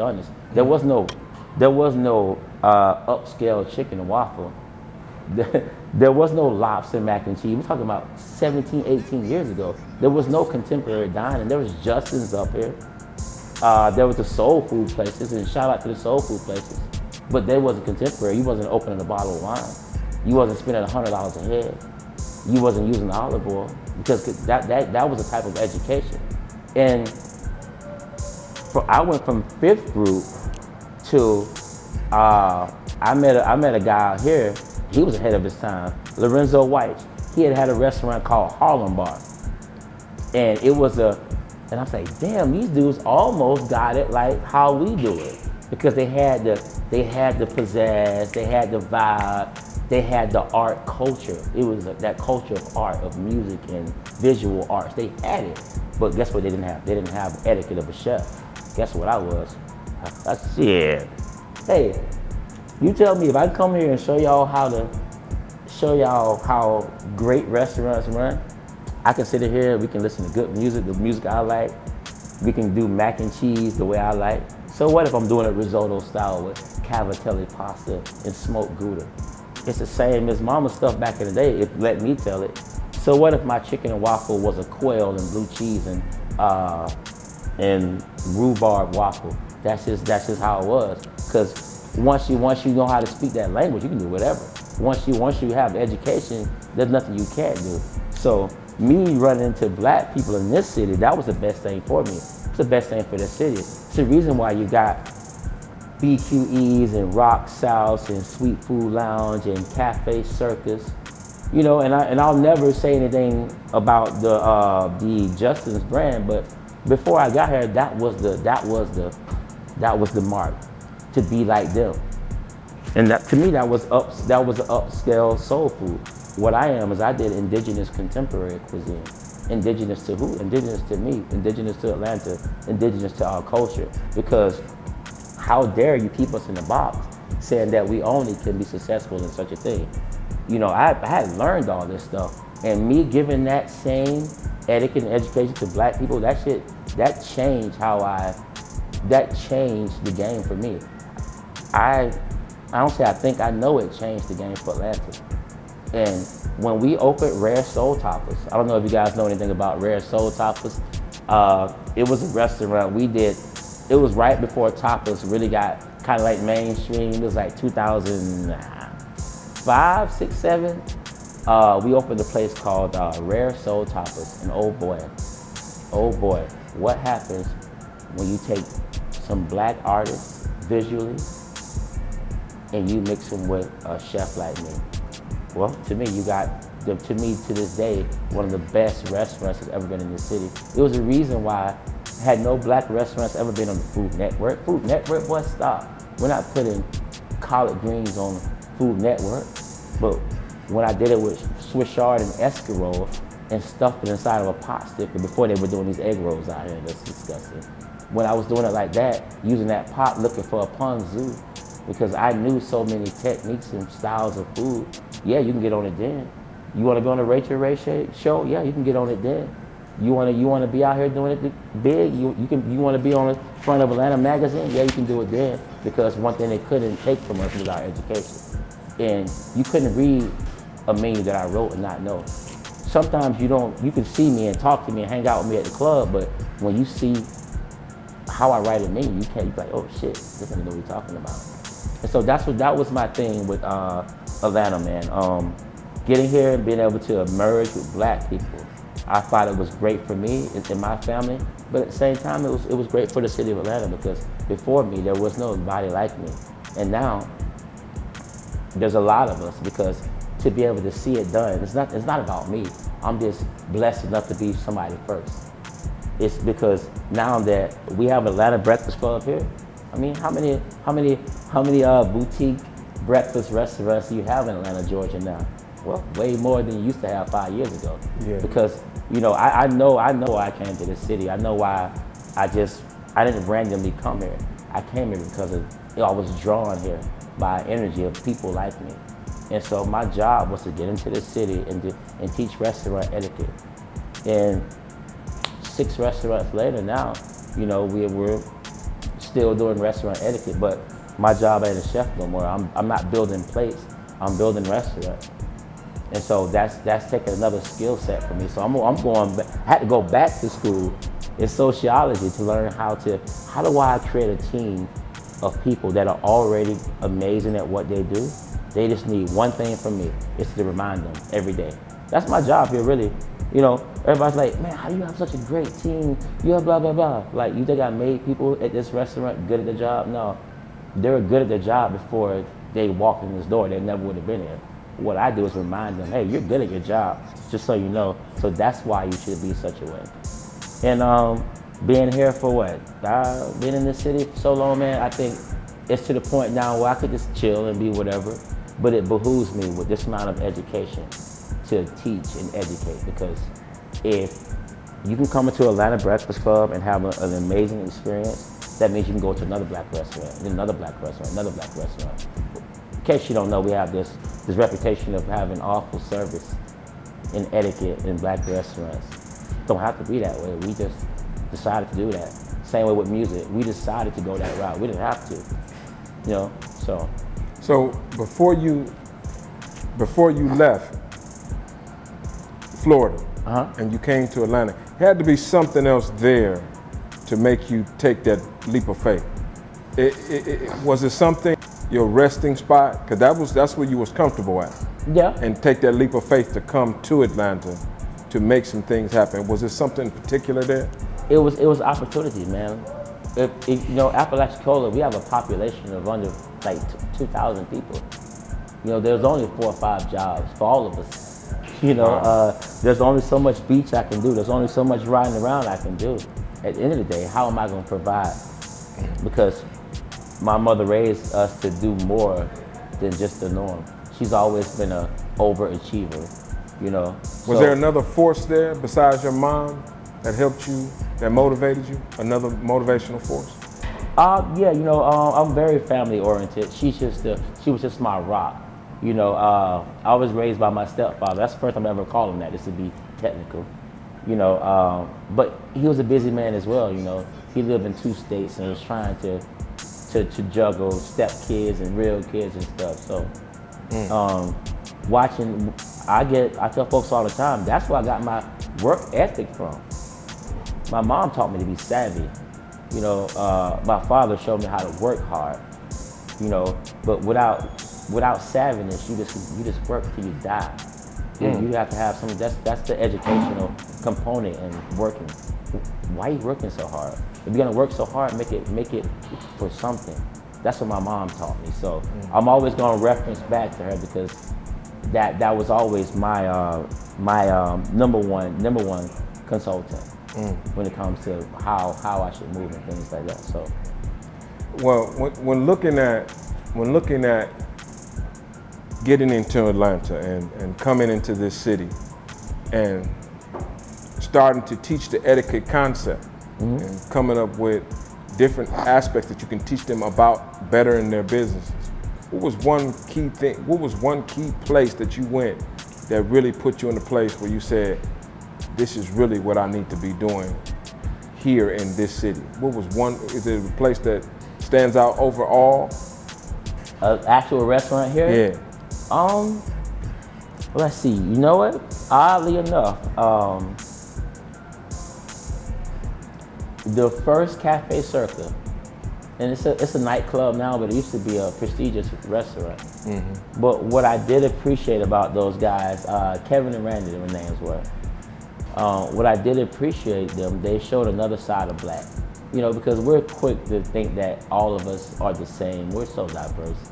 honest. There was no upscale chicken and waffle. There was no lobster mac and cheese. We're talking about 17, 18 years ago. There was no contemporary dining. There was Justin's up here. There was the soul food places, and shout out to the soul food places. But they wasn't contemporary. You wasn't opening a bottle of wine. You wasn't spending $100 a head. You wasn't using olive oil, because that was a type of education. And I went from 5th group to I met a guy out here. He was ahead of his time. Lorenzo White. He had a restaurant called Harlem Bar, and it was and I'm like, damn, these dudes almost got it like how we do it, because they had the pizzazz, they had the vibe, they had the art culture. It was that culture of art, of music and visual arts. They had it, but guess what? They didn't have. They didn't have etiquette of a chef. Guess what I was? Shit. Hey, you tell me if I come here and show y'all how great restaurants run. I can sit here, we can listen to good music, the music I like. We can do mac and cheese the way I like. So what if I'm doing a risotto style with cavatelli pasta and smoked Gouda? It's the same as mama's stuff back in the day, if let me tell it. So what if my chicken and waffle was a quail and blue cheese and rhubarb waffle? That's just how it was. Because once you know how to speak that language, you can do whatever. Once you have education, there's nothing you can't do. So me running into black people in this city, that was the best thing for me. It's the best thing for the city. It's the reason why you got BQEs and Rock South and Sweet Food Lounge and Cafe Circus, you know. And I'll never say anything about the Justin's brand, but before I got here, that was the mark, to be like them. And that, to me, that was an upscale soul food. What I am is I did indigenous contemporary cuisine. Indigenous to who? Indigenous to me, indigenous to Atlanta, indigenous to our culture. Because how dare you keep us in the box, saying that we only can be successful in such a thing? You know, I had learned all this stuff, and me giving that same etiquette and education to black people, that changed the game for me. I don't say I think, I know it changed the game for Atlanta. And when we opened Rare Soul Tapas, I don't know if you guys know anything about Rare Soul Tapas. It was a restaurant we did. It was right before tapas really got kind of like mainstream. It was like 2005, 6, 7. We opened a place called Rare Soul Tapas, and oh boy, what happens when you take some black artists visually and you mix them with a chef like me? Well, to me, you got, to this day, one of the best restaurants that's ever been in the city. It was the reason why had no black restaurants ever been on the Food Network. Food Network, boy, stop. We're not putting collard greens on Food Network. But when I did it with Swiss chard and escarole and stuffed it inside of a pot sticker, before they were doing these egg rolls out here, that's disgusting. When I was doing it like that, using that pot, looking for a ponzu, because I knew so many techniques and styles of food. Yeah, you can get on it then. You want to be on a Rachel Ray show? Yeah, you can get on it then. You want to be out here doing it big? You want to be on the front of Atlanta magazine? Yeah, you can do it then. Because one thing they couldn't take from us was our education. And you couldn't read a menu that I wrote and not know. Sometimes you can see me and talk to me and hang out with me at the club, but when you see how I write a menu, you can't be like, oh shit, this nigga know what we're talking about. And so that was my thing with Atlanta, man. Getting here and being able to merge with black people, I thought it was great for me and my family, but at the same time, it was great for the city of Atlanta, because before me, there was nobody like me. And now, there's a lot of us, because to be able to see it done, it's not about me. I'm just blessed enough to be somebody first. It's because now that we have Atlanta Breakfast Club here, I mean, how many boutique breakfast restaurants do you have in Atlanta, Georgia now? Well, way more than you used to have 5 years ago. Yeah. Because, you know, I know I came to this city. I know why I didn't randomly come here. I came here because I was drawn here by energy of people like me. And so my job was to get into the city and teach restaurant etiquette. And 6 restaurants later now, you know, we're still doing restaurant etiquette, but my job ain't a chef no more. I'm not building plates, I'm building restaurants. And so that's taking another skill set for me. So I'm going back, I had to go back to school in sociology to learn how do I create a team of people that are already amazing at what they do. They just need one thing from me, it's to remind them every day. That's my job here, really. You know, everybody's like, man, how do you have such a great team? You have blah, blah, blah. Like, you think I made people at this restaurant good at their job? No, they were good at their job before they walked in this door. They never would have been here. What I do is remind them, hey, you're good at your job, just so you know. So that's why you should be such a way. And being here for what? Been in this city for so long, man, I think it's to the point now where I could just chill and be whatever, but it behooves me with this amount of education to teach and educate, because if you can come into Atlanta Breakfast Club and have an amazing experience, that means you can go to another black restaurant, then another black restaurant, another black restaurant. In case you don't know, we have this reputation of having awful service and etiquette in black restaurants. Don't have to be that way. We just decided to do that. Same way with music. We decided to go that route. We didn't have to, you know. So before you left Florida and you came to Atlanta, there had to be something else there to make you take that leap of faith. Was it something, your resting spot? Because that's where you was comfortable at. Yeah. And take that leap of faith to come to Atlanta to make some things happen. Was there something particular there? It was opportunity, man. You know, Apalachicola, we have a population of under like 2,000 people. You know, there's only 4 or 5 jobs for all of us. You know, there's only so much beach I can do. There's only so much riding around I can do. At the end of the day, how am I going to provide? Because my mother raised us to do more than just the norm. She's always been an overachiever, you know. Was there another force there besides your mom that helped you, that motivated you? Another motivational force? Yeah, you know, I'm very family oriented. She was just my rock. You know, I was raised by my stepfather. That's the first time I ever called him that, just to be technical. You know, but he was a busy man as well, you know. He lived in 2 states and was trying to juggle step kids and real kids and stuff. So watching, I tell folks all the time, that's where I got my work ethic from. My mom taught me to be savvy. You know, my father showed me how to work hard. You know, but without savviness, you just work till you die. You have to have some. That's the educational component in working. Why are you working so hard? If you're gonna work so hard, make it for something. That's what my mom taught me. So I'm always gonna reference back to her, because that was always my number one consultant when it comes to how I should move and things like that. So, well, when looking at getting into Atlanta and coming into this city and starting to teach the etiquette concept and coming up with different aspects that you can teach them about bettering their businesses, what was one key thing? What was one key place that you went that really put you in a place where you said, this is really what I need to be doing here in this city? What was one, is it a place that stands out overall? An actual restaurant here? Yeah. Let's see, you know what? Oddly enough, the first Cafe Circa, and it's a nightclub now, but it used to be a prestigious restaurant. But what I did appreciate about those guys, Kevin and Randy, their names were, what I did appreciate them, they showed another side of black. You know, because we're quick to think that all of us are the same. We're so diverse.